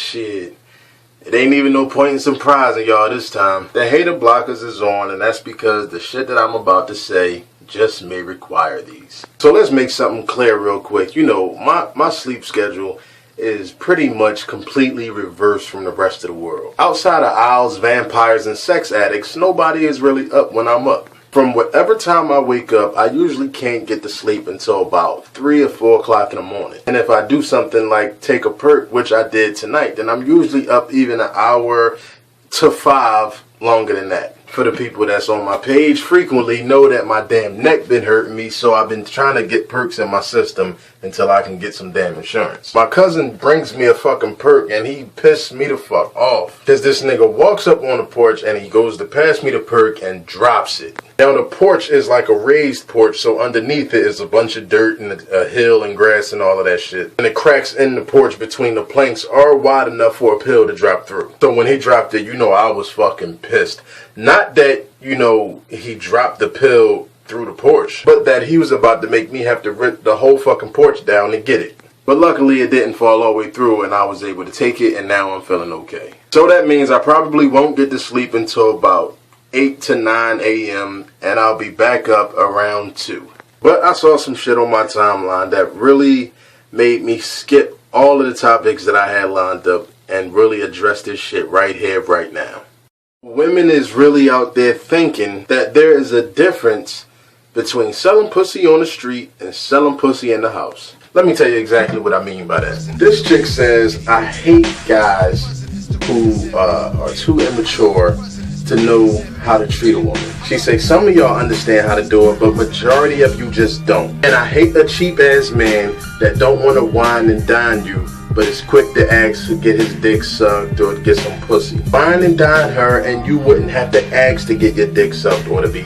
Shit. It ain't even no point in surprising y'all this time. The hater blockers is on, and that's because the shit that I'm about to say just may require these. So let's make something clear real quick. You know, my sleep schedule is pretty much completely reversed from the rest of the world. Outside of owls, vampires, and sex addicts, nobody is really up when I'm up. From whatever time I wake up, I usually can't get to sleep until about 3 or 4 o'clock in the morning. And if I do something like take a perk, which I did tonight, then I'm usually up even an hour to 5 longer than that. For the people that's on my page frequently know that my damn neck been hurting me, so I've been trying to get perks in my system until I can get some damn insurance. My cousin brings me a fucking perk and he pissed me the fuck off. Cause this nigga walks up on the porch and he goes to pass me the perk and drops it. Now the porch is like a raised porch, so underneath it is a bunch of dirt and a hill and grass and all of that shit. And the cracks in the porch between the planks are wide enough for a pill to drop through. So when he dropped it, you know I was fucking pissed. Not that, you know, he dropped the pill through the porch, but that he was about to make me have to rip the whole fucking porch down to get it. But luckily it didn't fall all the way through and I was able to take it, and now I'm feeling okay. So that means I probably won't get to sleep until about 8 to 9 a.m. and I'll be back up around 2. But I saw some shit on my timeline that really made me skip all of the topics that I had lined up and really address this shit right here, right now. Women is really out there thinking that there is a difference between selling pussy on the street and selling pussy in the house. Let me tell you exactly what I mean by that. This chick says, I hate guys who are too immature to know how to treat a woman. She say some of y'all understand how to do it, but majority of you just don't. And I hate a cheap ass man that don't want to wine and dine you, but is quick to ask to get his dick sucked or get some pussy. Wine and dine her and you wouldn't have to ask to get your dick sucked or to be,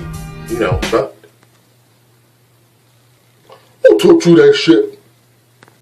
you know, fucked. Don't talk to that shit.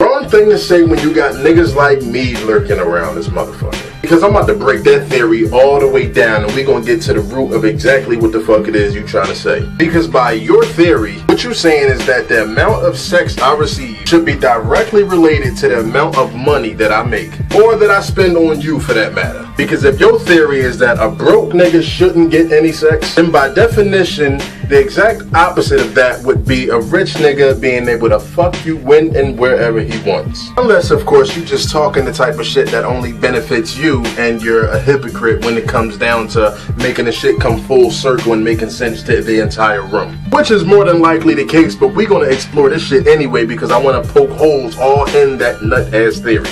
Wrong thing to say when you got niggas like me lurking around this motherfucker. Because I'm about to break that theory all the way down and we're going to get to the root of exactly what the fuck it is you trying to say. Because by your theory, what you're saying is that the amount of sex I receive should be directly related to the amount of money that I make. Or that I spend on you for that matter. Because if your theory is that a broke nigga shouldn't get any sex, then by definition, the exact opposite of that would be a rich nigga being able to fuck you when and wherever he wants. Unless, of course, you just talking the type of shit that only benefits you and you're a hypocrite when it comes down to making the shit come full circle and making sense to the entire room. Which is more than likely the case, but we're going to explore this shit anyway because I want to poke holes all in that nut-ass theory.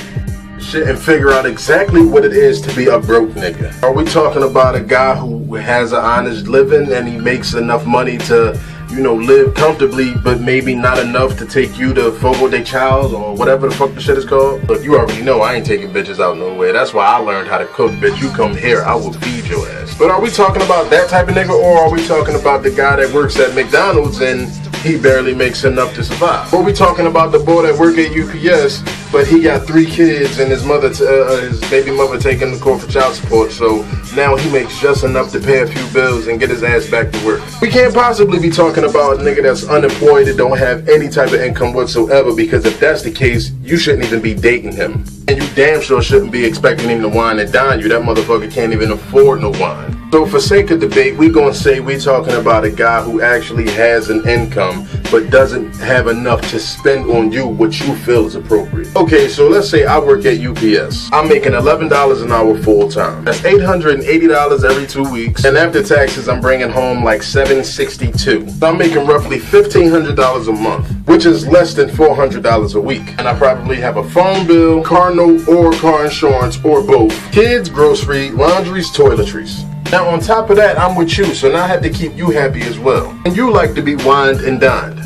Shit and figure out exactly what it is to be a broke nigga. Are we talking about a guy who has an honest living and he makes enough money to, you know, live comfortably, but maybe not enough to take you to Fogo de Chao or whatever the fuck the shit is called? Look, you already know I ain't taking bitches out nowhere. That's why I learned how to cook, bitch. You come here, I will feed your ass. But are we talking about that type of nigga, or are we talking about the guy that works at McDonald's and he barely makes enough to survive? Or are we talking about the boy that work at UPS, but he got 3 kids and his mother, his baby mother taking the court for child support, so now he makes just enough to pay a few bills and get his ass back to work? We can't possibly be talking about a nigga that's unemployed and don't have any type of income whatsoever, because if that's the case, you shouldn't even be dating him. And you damn sure shouldn't be expecting him to wine and dine you. That motherfucker can't even afford no wine. So for sake of debate, we gonna say we talking about a guy who actually has an income but doesn't have enough to spend on you what you feel is appropriate. Okay, so let's say I work at UPS. I'm making $11 an hour full time. That's $880 every 2 weeks. And after taxes, I'm bringing home like $762. So I'm making roughly $1,500 a month, which is less than $400 a week. And I probably have a phone bill, car note, or car insurance, or both. Kids, grocery, laundries, toiletries. Now on top of that, I'm with you, so now I have to keep you happy as well. And you like to be wined and dined.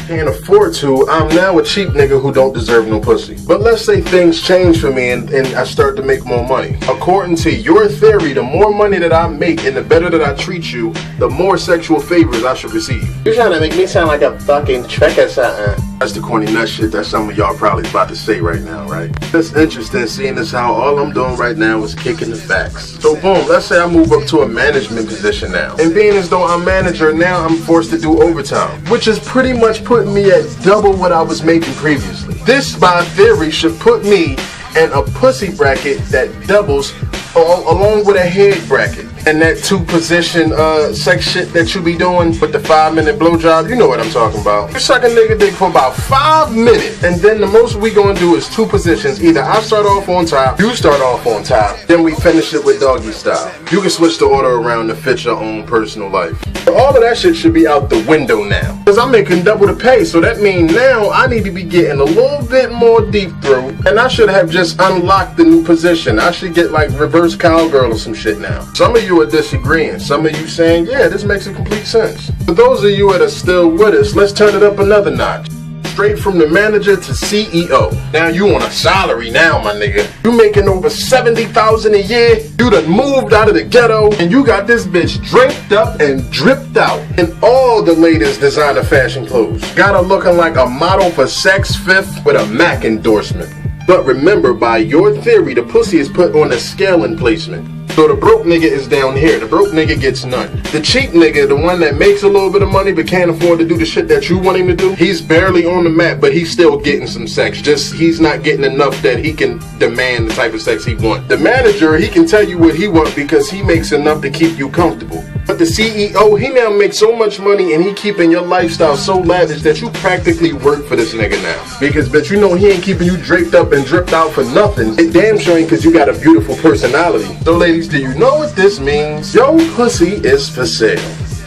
Can't afford to, I'm now a cheap nigga who don't deserve no pussy. But let's say things change for me and I start to make more money. According to your theory, the more money that I make and the better that I treat you, the more sexual favors I should receive. You're trying to make me sound like a fucking trick or something. That's the corny nut shit that some of y'all probably about to say right now, right? That's interesting, seeing as how all I'm doing right now is kicking the facts. So boom, let's say I move up to a management position now. And being as though I'm manager, now I'm forced to do overtime, which is pretty much putting me at double what I was making previously. This, by theory, should put me and a pussy bracket that doubles along with a head bracket. And that 2-position sex shit that you be doing with the 5-minute blowjob, you know what I'm talking about. You suck a nigga dick for about 5 minutes, and then the most we gonna do is 2 positions. Either I start off on top, you start off on top, then we finish it with doggy style. You can switch the order around to fit your own personal life. But all of that shit should be out the window now, because I'm making double the pay, so that means now I need to be getting a little bit more deep throat, and I should have just unlocked the new position. I should get like reverse cowgirl or some shit now. Some of you are disagreeing. Some of you saying, yeah, this makes a complete sense. For those of you that are still with us, let's turn it up another notch. Straight from the manager to CEO. Now you on a salary now, my nigga. You making over $70,000 a year. You done moved out of the ghetto, and you got this bitch draped up and dripped out in all the latest designer fashion clothes. Got her looking like a model for Saks Fifth with a MAC endorsement. But remember, by your theory, the pussy is put on a scaling placement. So the broke nigga is down here. The broke nigga gets none. The cheap nigga, the one that makes a little bit of money but can't afford to do the shit that you want him to do, he's barely on the map, but he's still getting some sex. Just he's not getting enough that he can demand the type of sex he wants. The manager, he can tell you what he wants because he makes enough to keep you comfortable. But the CEO, he now makes so much money and he keeping your lifestyle so lavish that you practically work for this nigga now. Because bet you know he ain't keeping you draped up and dripped out for nothing. It damn sure ain't because you got a beautiful personality. So ladies, do you know what this means? Your pussy is for sale.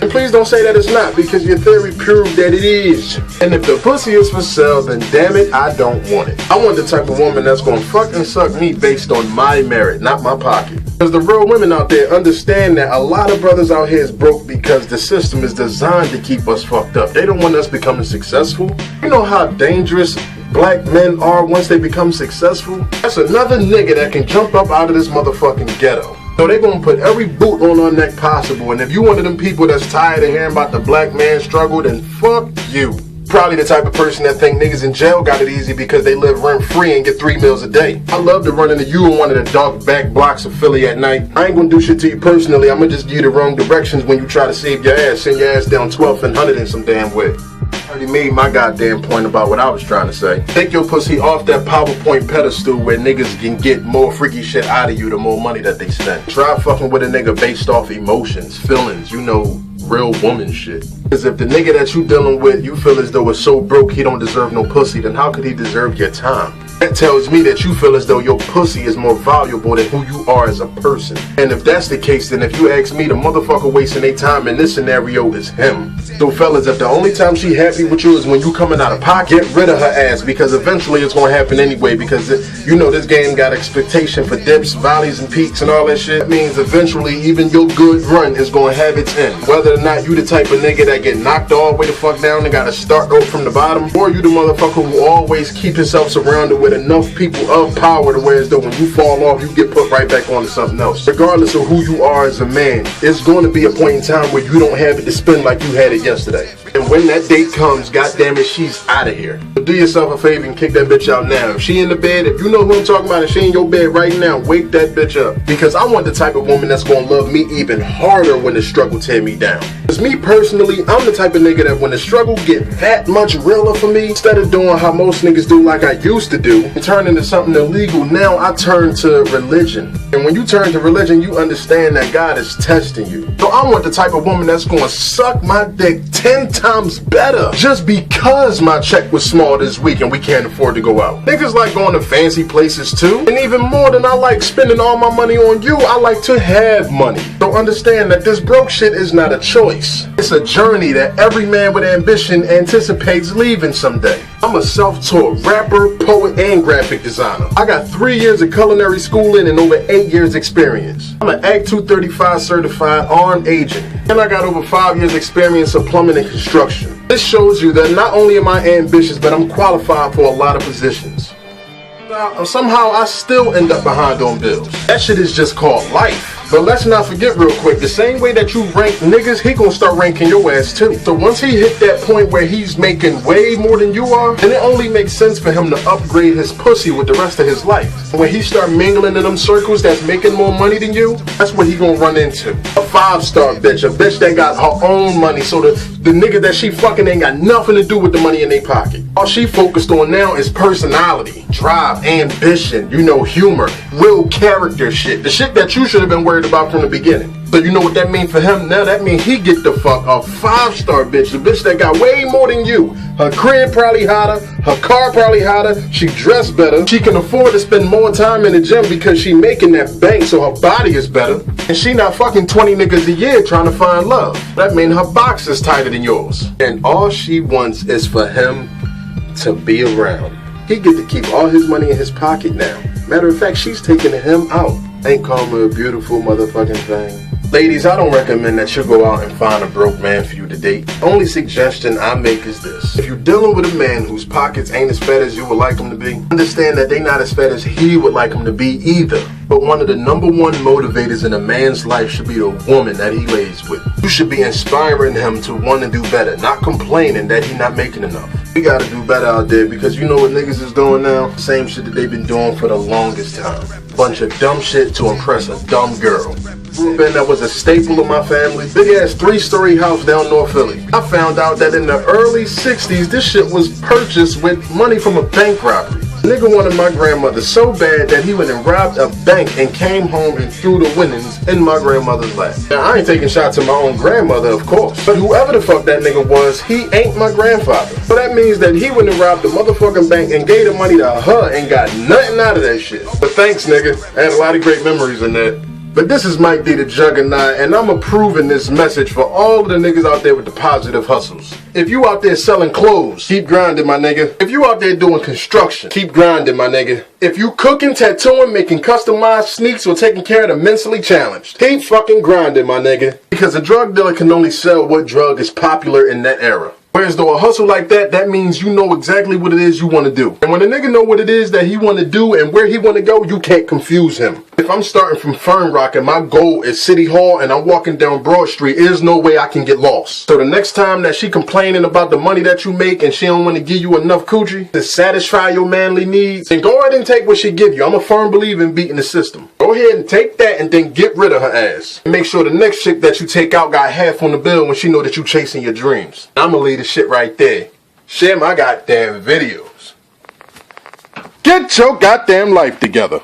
And please don't say that it's not, because your theory proved that it is. And if the pussy is for sale, then damn it, I don't want it. I want the type of woman that's gonna fucking suck me based on my merit, not my pocket. Because the real women out there understand that a lot of brothers out here is broke because the system is designed to keep us fucked up. They don't want us becoming successful. You know how dangerous black men are once they become successful? That's another nigga that can jump up out of this motherfucking ghetto. So they gonna put every boot on our neck possible, and if you one of them people that's tired of hearing about the black man struggle, then fuck you. Probably the type of person that think niggas in jail got it easy because they live rent free and get 3 meals a day. I love to run into you in one of the dark back blocks of Philly at night. I ain't gonna do shit to you personally, I'm gonna just give you the wrong directions when you try to save your ass, send your ass down 12th and 100 in some damn way. I already made my goddamn point about what I was trying to say. Take your pussy off that PowerPoint pedestal where niggas can get more freaky shit out of you the more money that they spend. Try fucking with a nigga based off emotions, feelings, you know, real woman shit. Because if the nigga that you dealing with, you feel as though it's so broke he don't deserve no pussy, then how could he deserve your time? That tells me that you feel as though your pussy is more valuable than who you are as a person. And if that's the case, then if you ask me, the motherfucker wasting their time in this scenario is him. So fellas, if the only time she happy with you is when you coming out of pocket, get rid of her ass, because eventually it's gonna happen anyway, because you know this game got expectation for dips, valleys, and peaks and all that shit. That means eventually even your good run is gonna have its end. Whether or not you the type of nigga that get knocked all the way the fuck down and gotta start over from the bottom, or you the motherfucker who always keep himself surrounded with enough people of power to where as though when you fall off, you get put right back onto something else. Regardless of who you are as a man, it's going to be a point in time where you don't have it to spend like you had it yesterday. And when that date comes, goddamn it, she's out of here. So do yourself a favor and kick that bitch out now. If she in the bed, if you know who I'm talking about, and she in your bed right now, wake that bitch up. Because I want the type of woman that's gonna love me even harder when the struggle tear me down. Because me personally, I'm the type of nigga that when the struggle get that much realer for me, instead of doing how most niggas do like I used to do, and turn into something illegal, now I turn to religion. And when you turn to religion, you understand that God is testing you. So I want the type of woman that's gonna suck my dick 10 times better just because my check was small this week and we can't afford to go out. Niggas like going to fancy places too. And even more than I like spending all my money on you, I like to have money. So understand that this broke shit is not a choice. It's a journey that every man with ambition anticipates leaving someday. I'm a self-taught rapper, poet, and graphic designer. I got 3 years of culinary schooling and over 8 years experience. I'm an Act 235 certified armed agent. And I got over 5 years experience of plumbing and construction. This shows you that not only am I ambitious, but I'm qualified for a lot of positions. Somehow I still end up behind on bills. That shit is just called life. But let's not forget real quick, the same way that you rank niggas, he gonna start ranking your ass too. So once he hit that point where he's making way more than you are, then it only makes sense for him to upgrade his pussy with the rest of his life. And when he start mingling in them circles that's making more money than you, that's what he gonna run into. A 5-star bitch, a bitch that got her own money, so the The niggas that she fucking ain't got nothing to do with the money in their pocket. All she focused on now is personality, drive, ambition, humor, real character shit. The shit that you should have been worried about from the beginning. So you know what that means for him now? That means he get the fuck a 5-star bitch. A bitch that got way more than you. Her crib probably hotter. Her car probably hotter. She dressed better. She can afford to spend more time in the gym because she making that bank so her body is better. And she not fucking 20 niggas a year trying to find love. That means her box is tighter than yours. And all she wants is for him to be around. He get to keep all his money in his pocket now. Matter of fact, she's taking him out. Ain't Karma a beautiful motherfucking thing? Ladies, I don't recommend that you go out and find a broke man for you to date. Only suggestion I make is this. If you're dealing with a man whose pockets ain't as fat as you would like them to be, understand that they not as fat as he would like them to be either. But one of the number one motivators in a man's life should be the woman that he lays with. You should be inspiring him to want to do better, not complaining that he not making enough. We gotta do better out there because you know what niggas is doing now? Same shit that they've been doing for the longest time. Bunch of dumb shit to impress a dumb girl. That was a staple of my family. Big ass 3-story house down North Philly. I found out that in the early 60s, this shit was purchased with money from a bank robbery. Nigga wanted my grandmother so bad that he went and robbed a bank and came home and threw the winnings in my grandmother's lap. Now, I ain't taking shots at my own grandmother, of course. But whoever the fuck that nigga was, he ain't my grandfather. So that means that he went and robbed the motherfucking bank and gave the money to her and got nothing out of that shit. But thanks, nigga. I had a lot of great memories in that. But this is Mike D the Juggernaut, and I'm approving this message for all of the niggas out there with the positive hustles. If you out there selling clothes, keep grinding, my nigga. If you out there doing construction, keep grinding, my nigga. If you cooking, tattooing, making customized sneaks, or taking care of the mentally challenged, keep fucking grinding, my nigga. Because a drug dealer can only sell what drug is popular in that era. Whereas though a hustle like that means you know exactly what it is you want to do. And when a nigga know what it is that he want to do and where he want to go, you can't confuse him. If I'm starting from Fern Rock and my goal is City Hall and I'm walking down Broad Street, there's no way I can get lost. So the next time that she complaining about the money that you make and she don't want to give you enough coochie to satisfy your manly needs, then go ahead and take what she give you. I'm a firm believer in beating the system. Go ahead and take that and then get rid of her ass. And make sure the next chick that you take out got half on the bill when she know that you chasing your dreams. I'm gonna leave the shit right there. Share my goddamn videos. Get your goddamn life together.